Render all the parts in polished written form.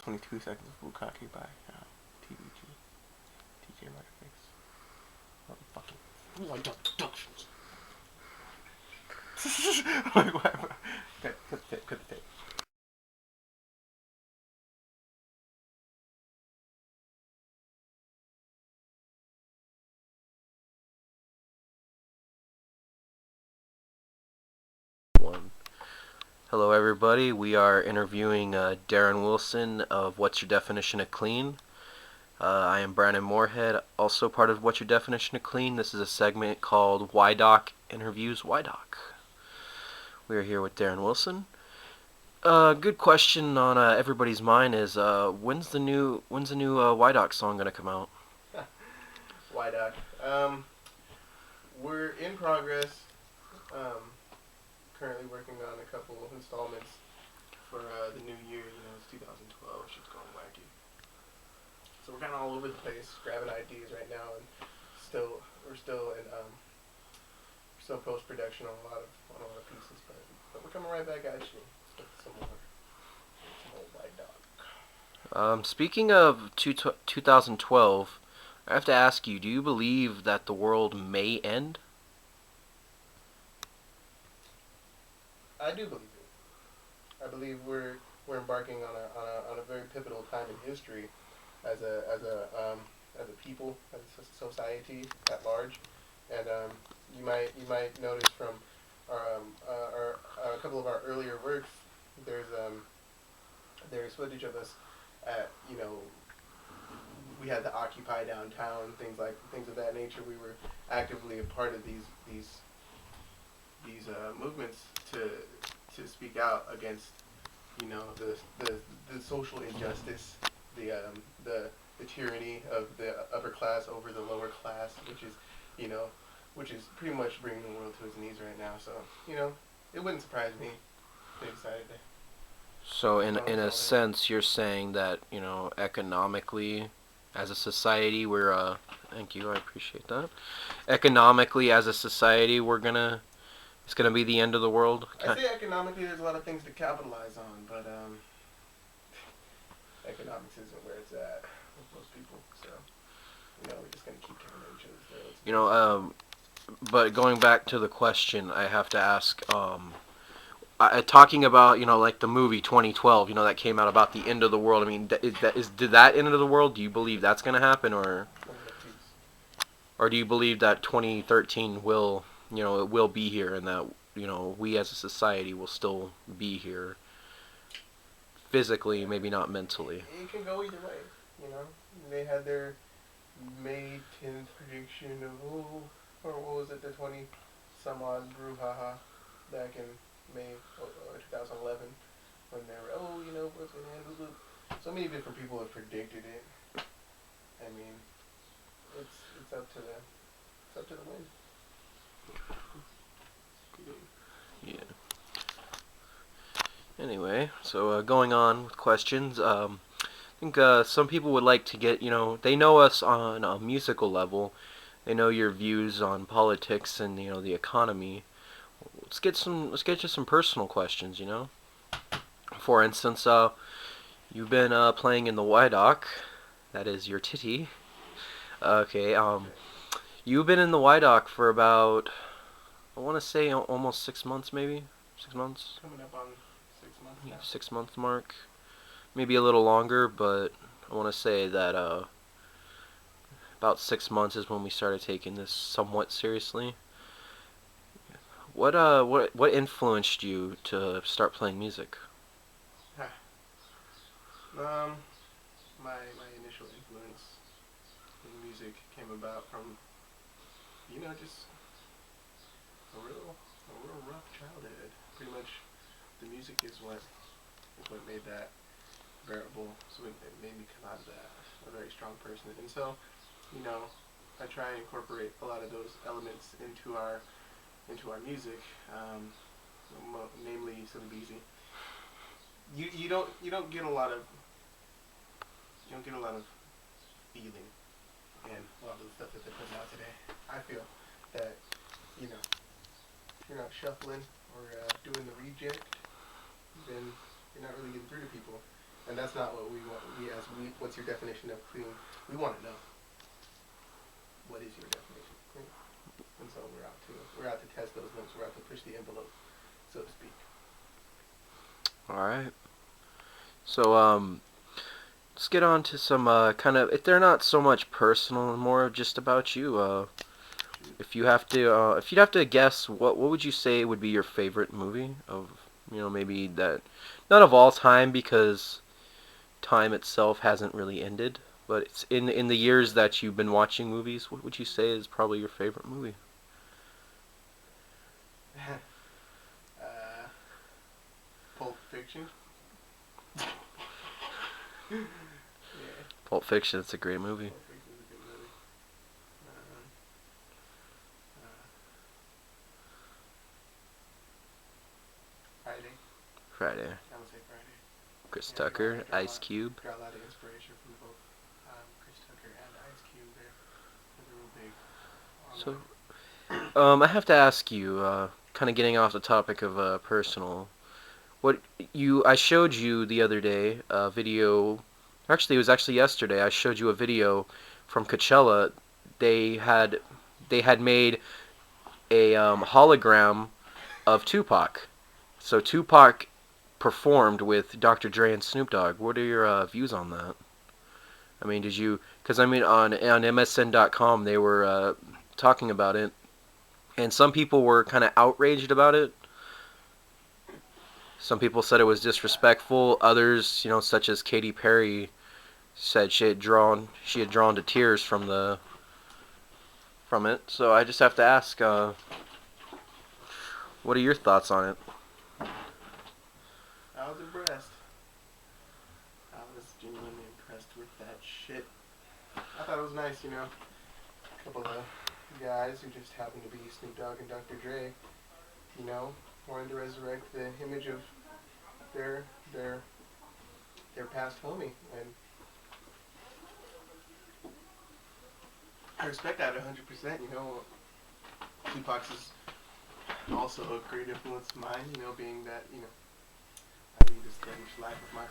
22 Seconds of Bukkake by TBG. TJ Letterface. Motherfucking. Like abductions. Like, what? Okay, cut the tape, cut the tape. One. Hello, everybody. We are interviewing Darren Wilson of What's Your Definition of Clean? I am Brandon Moorhead, also part of What's Your Definition of Clean? This is a segment called YDoc Interviews YDoc. We are here with Darren Wilson. Good question on everybody's mind is when's the new YDoc song gonna come out? YDoc. We're in progress. Currently working on a couple of installments for the new year. You know, it's 2012. Shit's going wacky. So we're kind of all over the place, grabbing ideas right now, and we're still in post production on a lot of pieces. But we're coming right back at you with some more YDoc. Speaking of 2012, I have to ask you: do you believe that the world may end? I do believe it. I believe we're embarking on a very pivotal time in history as a people, as a society at large, and you might notice from our a couple of our earlier works, there's footage of us at, you know, we had the Occupy downtown, things of that nature. We were actively a part of these movements to speak out against, you know, the social injustice, the tyranny of the upper class over the lower class, which is pretty much bringing the world to its knees right now. So, you know, it wouldn't surprise me if they decided to. So in a sense, you're saying that, you know, economically, as a society, we're thank you, I appreciate that. Economically, as a society, it's gonna be the end of the world. I say economically, there's a lot of things to capitalize on, but economics isn't where it's at with most people. So, you know, we're just gonna keep tearing at each other's throats. You know, but going back to the question, I have to ask, talking about, you know, like the movie 2012, you know, that came out about the end of the world. I mean, did that end of the world? Do you believe that's gonna happen, or do you believe that 2013 will, you know, it will be here, and that, you know, we as a society will still be here physically, maybe not mentally? It can go either way, you know. They had their May 10th prediction of, or what was it, the 20 some odd brouhaha back in May 2011, when they were, you know, what's going to end. So many different people have predicted it. I mean, it's up to the wind. Yeah. Anyway, so going on with questions, I think some people would like to get, you know, they know us on a musical level. They know your views on politics and, you know, the economy. Let's get to some personal questions, you know. For instance, you've been playing in the YDoc, that is your titty. Okay, you've been in the YDoc for about, I want to say almost 6 months, maybe 6 months. Coming up on 6 months now. 6 month mark, maybe a little longer, but I want to say that about 6 months is when we started taking this somewhat seriously. What influenced you to start playing music? My initial influence in music came about from, you know, just a real rough childhood. Pretty much, the music is what made that bearable. So it made me come out of that a very strong person. And so, you know, I try and incorporate a lot of those elements into our music, namely some Beezy. You don't get a lot of feeling in a lot of the stuff that they're putting out today. I feel that, you know, if you're not shuffling or doing the reject, then you're not really getting through to people. And that's not what we want. What's your definition of clean? We want to know. What is your definition of clean? And so we're out to test those limits. We're out to push the envelope, so to speak. All right. So let's get on to some kind of, if they're not so much personal, more just about you. If you'd have to guess, what would you say would be your favorite movie of, maybe that, not of all time because time itself hasn't really ended, but it's in the years that you've been watching movies. What would you say is probably your favorite movie? Pulp Fiction. Yeah. Pulp Fiction. It's a great movie. Pulp Fiction is a good movie. Friday. Friday. I would say Friday. Chris Yeah, Tucker, Ice Cube. Got a lot of inspiration from both Chris Tucker and Ice Cube. They're real big. So, I have to ask you, kind of getting off the topic of personal. I showed you the other day a video. Actually, it was actually yesterday. I showed you a video from Coachella. They had made a hologram of Tupac. So Tupac performed with Dr. Dre and Snoop Dogg. What are your views on that? I mean, did you? Because I mean, on MSN.com they were talking about it, and some people were kind of outraged about it. Some people said it was disrespectful. Others, such as Katy Perry, said she had drawn to tears from it. So I just have to ask, what are your thoughts on it? I was impressed. I was genuinely impressed with that shit. I thought it was nice, a couple of guys who just happened to be Snoop Dogg and Dr. Dre, wanted to resurrect the image of their past homie, and I respect that 100%. Tupac's is also a great influence of mine. Being that I lead this strange life of mine.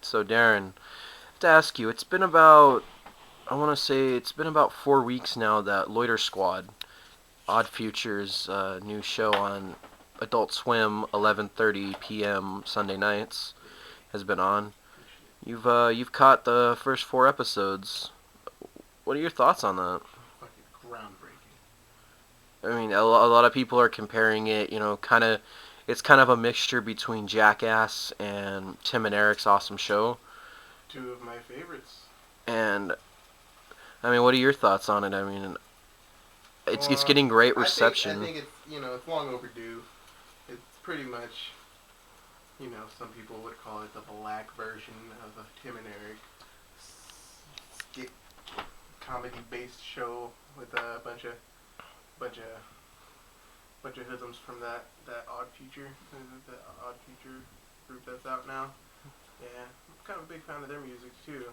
So Darren, I have to ask you. I want to say it's been about 4 weeks now that Loiter Squad, Odd Future's new show on Adult Swim, 11:30 p.m. Sunday nights, has been on. You've caught the first 4 episodes. What are your thoughts on that? Fucking groundbreaking. I mean, a lot of people are comparing it. It's kind of a mixture between Jackass and Tim and Eric's Awesome Show. Two of my favorites. And I mean, what are your thoughts on it? I mean, it's getting great reception. I think it's it's long overdue. It's pretty much some people would call it the black version of a Tim and Eric skit comedy based show with a bunch of hoodlums from that Odd Future group that's out now. Yeah, I'm kind of a big fan of their music too.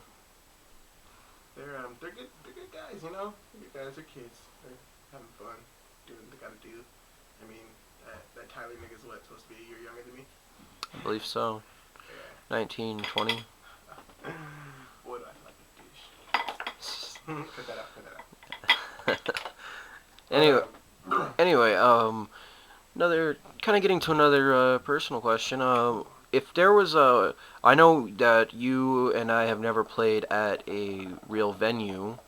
They're good guys, They're good guys. They're kids. They're having fun doing what they gotta do. I mean, that Tyler nigga's supposed to be a year younger than me? I believe so. Yeah. 19, 20. Boy, do I like this dish. Cut that out. Anyway, another kind of getting to another personal question. If there was I know that you and I have never played at a real venue,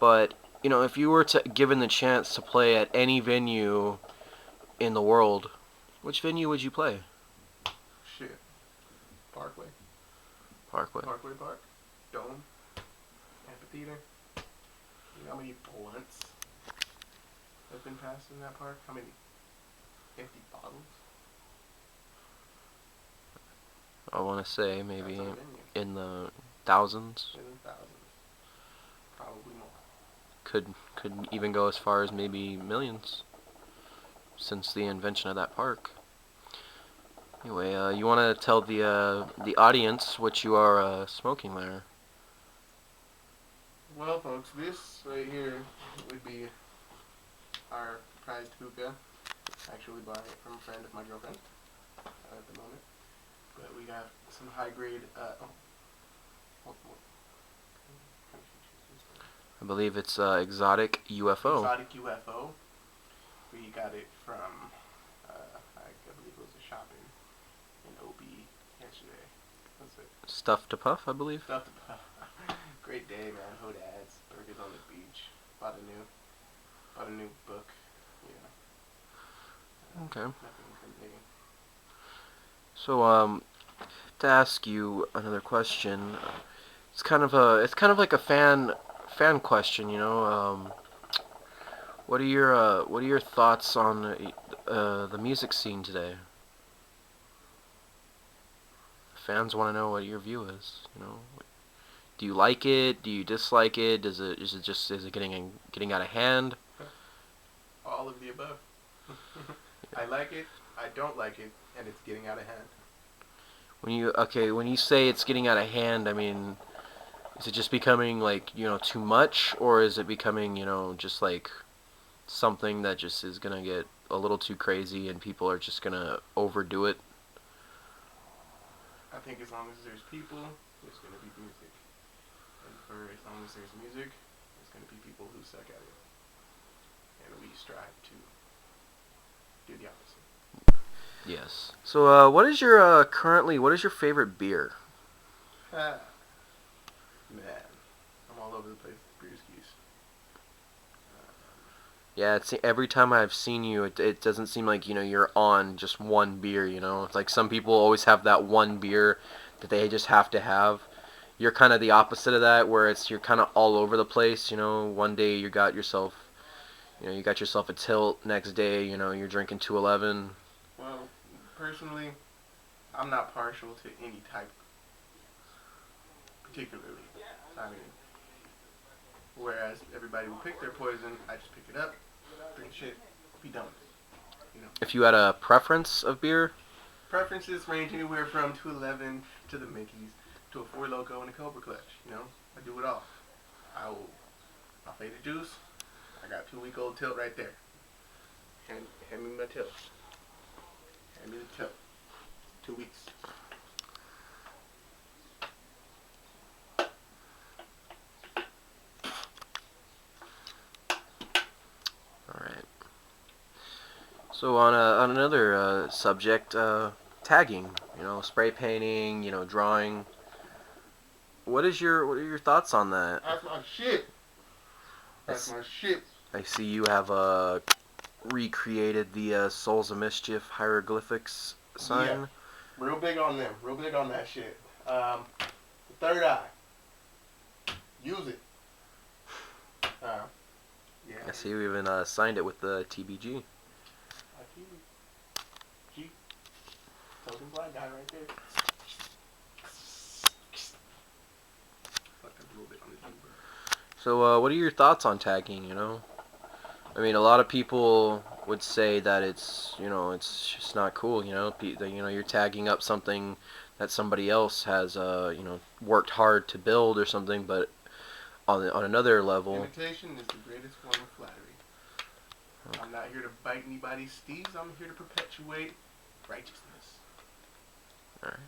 but if you were given the chance to play at any venue in the world, which venue would you play? Shit. Parkway. Parkway Park. Dome. Amphitheater. You know how many blunts have been passed in that park? How many empty bottles? I want to say maybe That's our venue. in the thousands. In the thousands. Probably more. Could even go as far as maybe millions since the invention of that park. Anyway, you want to tell the audience what you are smoking there? Well, folks, this right here would be our prized hookah. Actually, bought it from a friend of my girlfriend at the moment. But we got some high grade. What kind of features is this? I believe it's Exotic UFO. Exotic UFO. We got it from, I believe it was a shop in OB yesterday. That's it. Stuff to Puff, I believe. Stuff to puff. Great day, man. Hood ads, burgers on the beach. Bought a new book. Okay. Nothing incriminating. So, to ask you another question, it's kind of like a fan question, you know. What are your thoughts on the music scene today? Fans want to know what your view is, you know. Do you like it? Do you dislike it? Is it getting out of hand? All of the above. I like it, I don't like it, and it's getting out of hand. When you say it's getting out of hand, I mean, is it just becoming like, you know, too much, or is it becoming, you know, just like something that just is gonna get a little too crazy and people are just gonna overdo it? I think as long as there's people, there's going to be music. And for as long as there's music, there's going to be people who suck at it. And we strive to do the opposite. Yes. So, what is your what is your favorite beer? Ah, man, I'm all over the place with beer skis. Yeah, it's every time I've seen you, it doesn't seem like, you know, you're on just one beer, you know. It's like some people always have that one beer that they just have to have. You're kind of the opposite of that, where you're kind of all over the place, you know. One day you got yourself, you got yourself a Tilt. Next day, you know, you're drinking 211. Well, personally, I'm not partial to any type, particularly. I mean, whereas everybody will pick their poison, I just pick it up, drink shit, be done with it. You know. If you had a preference of beer, Preferences range anywhere from 211 to the Mickeys to a Four Loko and a Cobra Clutch. You know, I do it all. I'll fade the juice. I got 2-week-old Tilt right there. Hand me my Tilt. Hand me the Tilt. 2 weeks. all right. So on another subject, tagging, you know, spray painting, you know, drawing. What are your thoughts on that? That's my shit. That's my shit. I see you have recreated the Souls of Mischief hieroglyphics sign. Yeah. Real big on them. Real big on that shit. The third eye. Use it. Yeah. I see you even signed it with the TBG. G. Token black guy right there. Fucked up a little bit on the G, bro. So, what are your thoughts on tagging? You know, I mean, a lot of people would say that it's just not cool. You know, you're tagging up something that somebody else has worked hard to build or something, but on another level. Imitation is the greatest form of flattery. Okay. I'm not here to bite anybody's steeds. I'm here to perpetuate righteousness. All right.